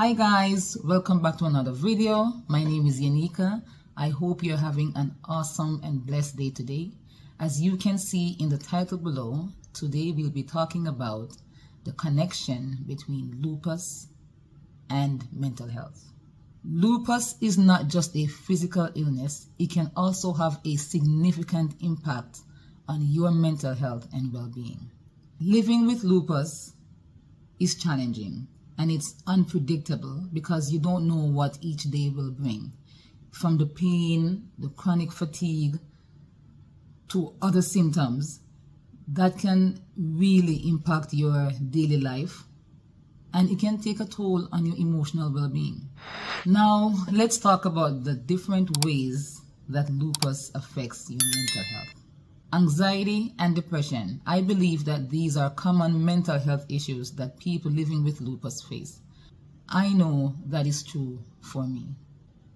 Hi guys, welcome back to another video. My name is Yanika. I hope you're having an awesome and blessed day today. As you can see in the title below, today we'll be talking about the connection between lupus and mental health. Lupus is not just a physical illness, it can also have a significant impact on your mental health and well-being. Living with lupus is challenging and it's unpredictable because you don't know what each day will bring. From the pain, the chronic fatigue, to other symptoms that can really impact your daily life, and it can take a toll on your emotional well-being. Now, let's talk about the different ways that lupus affects your mental health. Anxiety and depression. I believe that these are common mental health issues that people living with lupus face. I know that is true for me.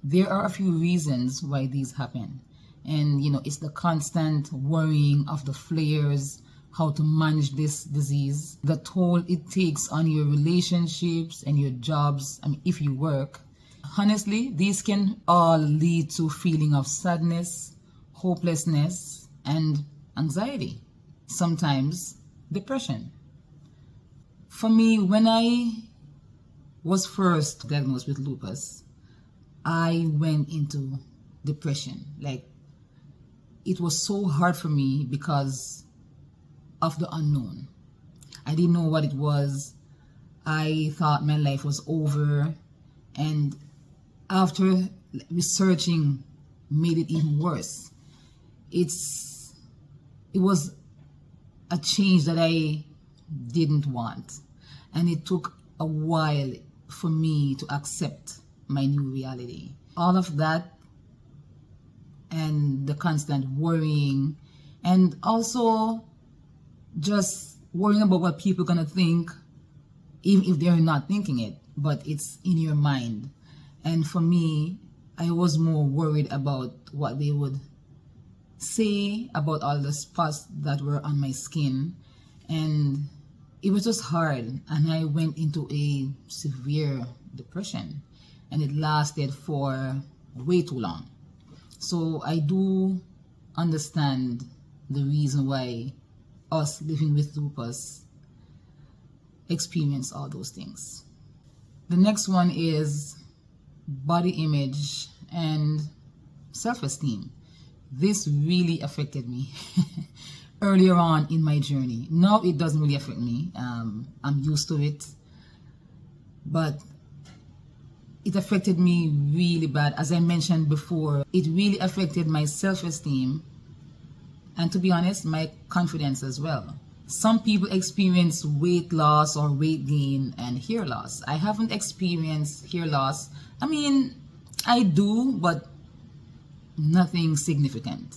There are a few reasons why these happen. And it's the constant worrying of the flares, how to manage this disease, the toll it takes on your relationships and your jobs, if you work. Honestly, these can all lead to feeling of sadness, hopelessness, and anxiety, sometimes depression. For me, when I was first diagnosed with lupus, I went into depression. It was so hard for me because of the unknown. I didn't know what it was. I thought my life was over, and after researching made it even worse. It was a change that I didn't want, and it took a while for me to accept my new reality. All of that and the constant worrying, and also just worrying about what people are gonna think, even if they're not thinking it, but it's in your mind. And for me, I was more worried about what they would say about all the spots that were on my skin, and it was just hard, and I went into a severe depression, and it lasted for way too long. So I do understand the reason why us living with lupus experience all those things. The next one is body image and self-esteem. This really affected me earlier on in my journey. Now it doesn't really affect me. I'm used to it. But it affected me really bad. As I mentioned before, it really affected my self-esteem and, to be honest, my confidence as well. Some people experience weight loss or weight gain and hair loss. I haven't experienced hair loss. I do, but nothing significant.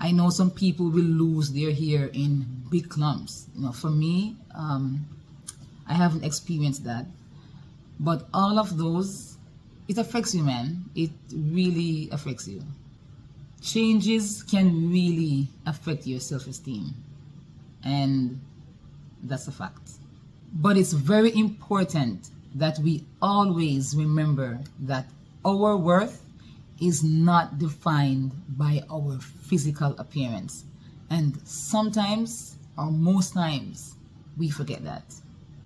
I know some people will lose their hair in big clumps. For me, I haven't experienced that. But all of those, it affects you, man. It really affects you. Changes can really affect your self-esteem, and that's a fact. But it's very important that we always remember that our worth is not defined by our physical appearance. And sometimes, or most times, we forget that.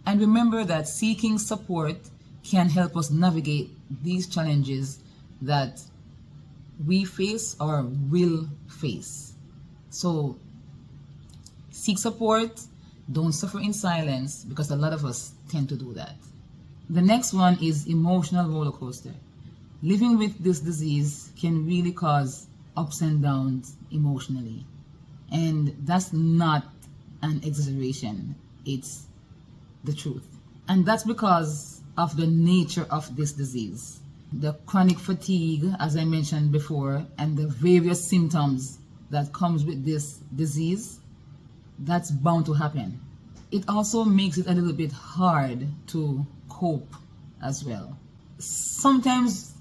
And remember that seeking support can help us navigate these challenges that we face or will face. So seek support, don't suffer in silence, because a lot of us tend to do that. The next one is emotional roller coaster. Living with this disease can really cause ups and downs emotionally. And that's not an exaggeration, it's the truth. And that's because of the nature of this disease. The chronic fatigue, as I mentioned before, and the various symptoms that comes with this disease, that's bound to happen. It also makes it a little bit hard to cope as well. Sometimes,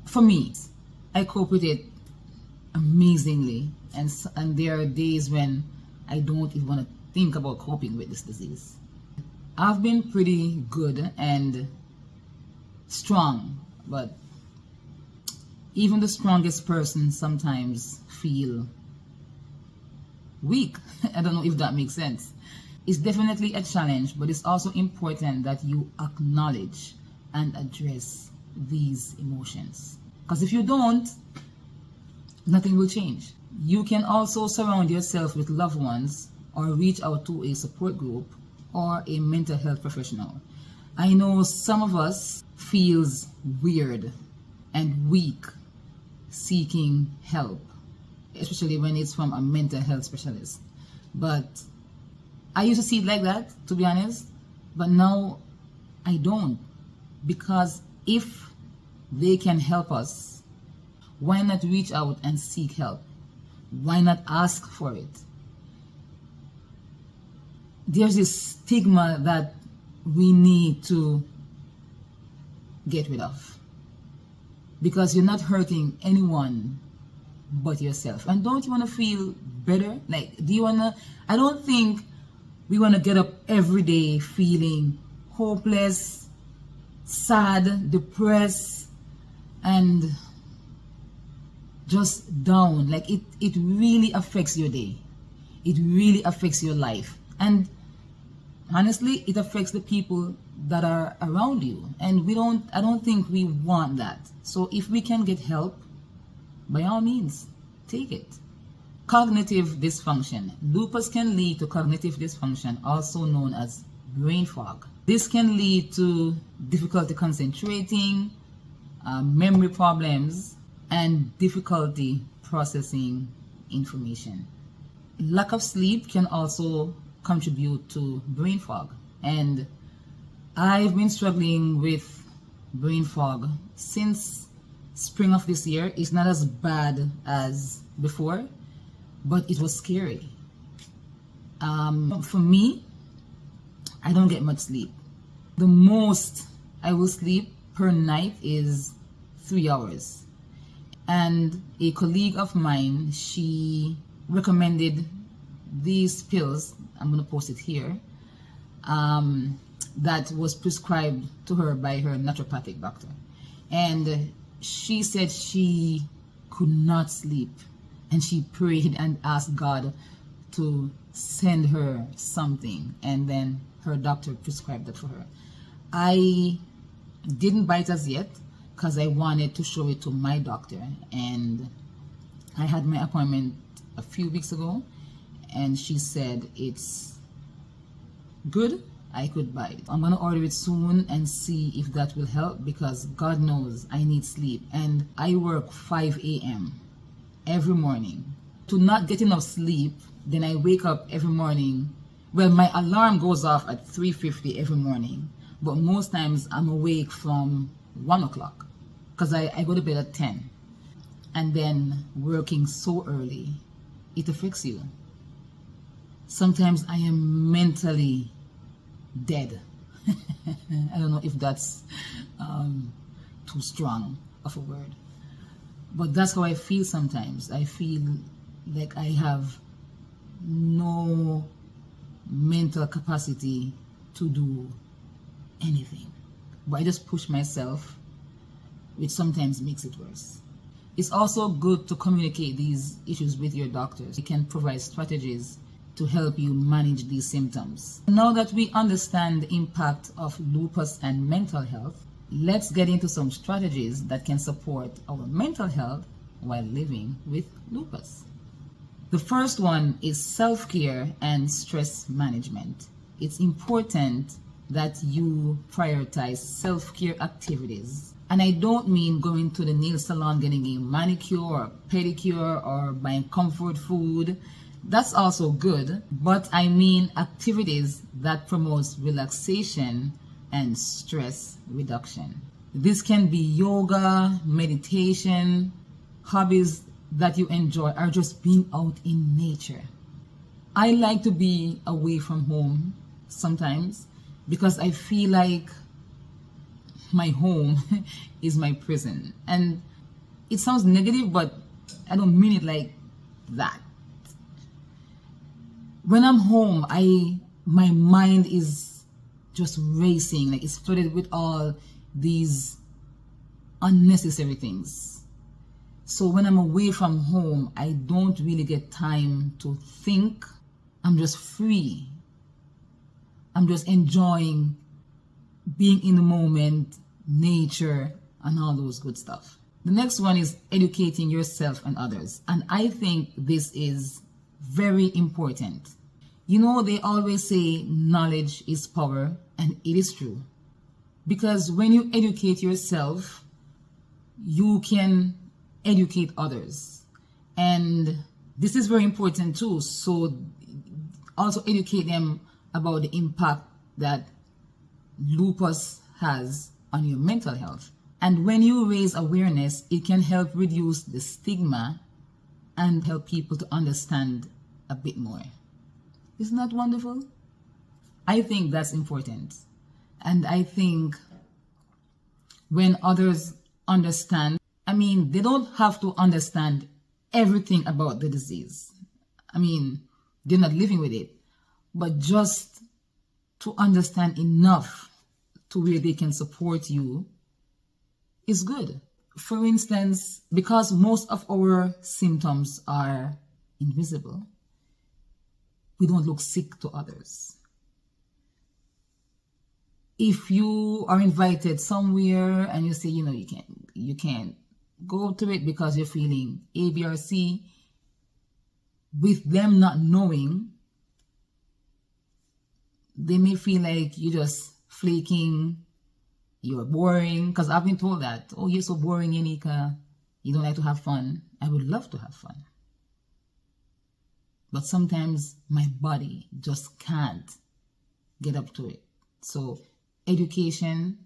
for me, I cope with it amazingly, and there are days when I don't even want to think about coping with this disease. I've been pretty good and strong, but even the strongest person sometimes feel weak. I don't know if that makes sense. It's definitely a challenge, but it's also important that you acknowledge and address these emotions. Because if you don't, nothing will change. You can also surround yourself with loved ones or reach out to a support group or a mental health professional. I know some of us feels weird and weak seeking help, especially when it's from a mental health specialist. But I used to see it like that, to be honest, but now I don't. Because if they can help us, why not reach out and seek help? Why not ask for it? There's this stigma that we need to get rid of, because you're not hurting anyone but yourself. And don't you want to feel better? Like, do you want to? I don't think we want to get up every day feeling hopeless, sad, depressed, and just down. Like, it really affects your day. It really affects your life. And honestly, it affects the people that are around you. And I don't think we want that. So if we can get help, by all means, take it. Cognitive dysfunction. Lupus can lead to cognitive dysfunction, also known as brain fog. This can lead to difficulty concentrating, memory problems, and difficulty processing information. Lack of sleep can also contribute to brain fog. And I've been struggling with brain fog since spring of this year. It's not as bad as before, but it was scary. For me, I don't get much sleep. The most I will sleep per night is 3 hours. And a colleague of mine, she recommended these pills, I'm going to post it here, that was prescribed to her by her naturopathic doctor. And she said she could not sleep. And she prayed and asked God to send her something. And then her doctor prescribed that for her. I didn't buy it as yet because I wanted to show it to my doctor. And I had my appointment a few weeks ago. And she said it's good, I could buy it. I'm going to order it soon and see if that will help, because God knows I need sleep. And I work 5 a.m. every morning. To not get enough sleep, then I wake up every morning. Well, my alarm goes off at 3:50 every morning. But most times I'm awake from 1 o'clock because I go to bed at 10. And then working so early, it affects you. Sometimes I am mentally dead. I don't know if that's too strong of a word. But that's how I feel sometimes. I feel like I have no mental capacity to do anything. But I just push myself, which sometimes makes it worse. It's also good to communicate these issues with your doctors. You can provide strategies to help you manage these symptoms. Now that we understand the impact of lupus and mental health, let's get into some strategies that can support our mental health while living with lupus. The first one is self-care and stress management. It's important that you prioritize self-care activities. And I don't mean going to the nail salon, getting a manicure or pedicure, or buying comfort food. That's also good, but I mean activities that promotes relaxation and stress reduction. This can be yoga, meditation, hobbies that you enjoy, or just being out in nature. I like to be away from home sometimes because I feel like my home is my prison. And it sounds negative, but I don't mean it like that. When I'm home, my mind is just racing, like it's flooded with all these unnecessary things. So when I'm away from home, I don't really get time to think. I'm just free. I'm just enjoying being in the moment, nature, and all those good stuff. The next one is educating yourself and others. And I think this is very important. You know, they always say knowledge is power, and it is true. Because when you educate yourself, you can educate others. And this is very important too. So also educate them about the impact that lupus has on your mental health. And when you raise awareness, it can help reduce the stigma and help people to understand a bit more. Isn't that wonderful? I think that's important. And I think when others understand, I mean, they don't have to understand everything about the disease. I mean, they're not living with it, but just to understand enough to where they can support you is good. For instance, because most of our symptoms are invisible, we don't look sick to others. If you are invited somewhere and you say, you know, you can't go to it because you're feeling A, B, or C, with them not knowing, they may feel like you're just flaking, you're boring. Because I've been told that, oh, you're so boring, Yanika, you don't like to have fun. I would love to have fun. But sometimes my body just can't get up to it. So education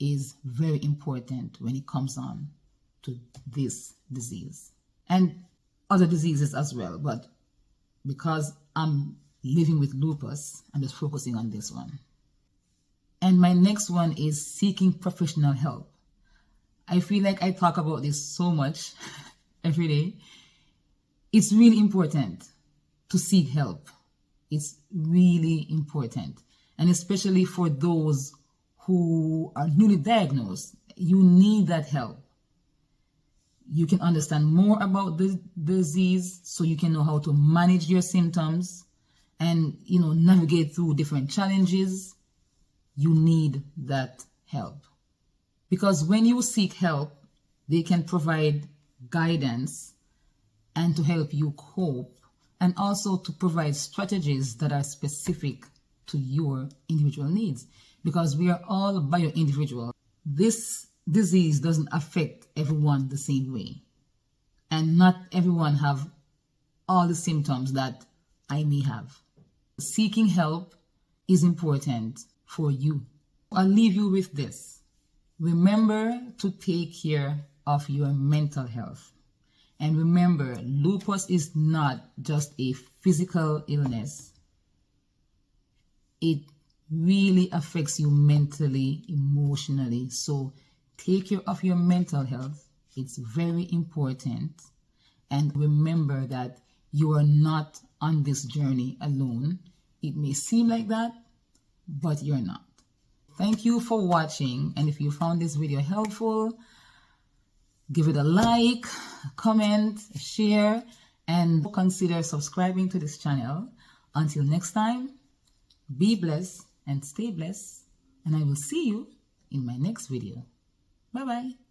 is very important when it comes on to this disease and other diseases as well. But because I'm living with lupus, I'm just focusing on this one. And my next one is seeking professional help. I feel like I talk about this so much every day. It's really important to seek help. It's really important. And especially for those who are newly diagnosed, you need that help. You can understand more about the disease so you can know how to manage your symptoms and, you know, navigate through different challenges. You need that help. Because when you seek help, they can provide guidance and to help you cope, and also to provide strategies that are specific to your individual needs. Because we are all bio-individual. This disease doesn't affect everyone the same way. And not everyone have all the symptoms that I may have. Seeking help is important for you. I'll leave you with this. Remember to take care of your mental health. And remember, lupus is not just a physical illness. It really affects you mentally, emotionally. So take care of your mental health. It's very important. And remember that you are not on this journey alone. It may seem like that, but you're not. Thank you for watching. And if you found this video helpful, give it a like, comment, share, and consider subscribing to this channel. Until next time, be blessed and stay blessed. And I will see you in my next video. Bye-bye.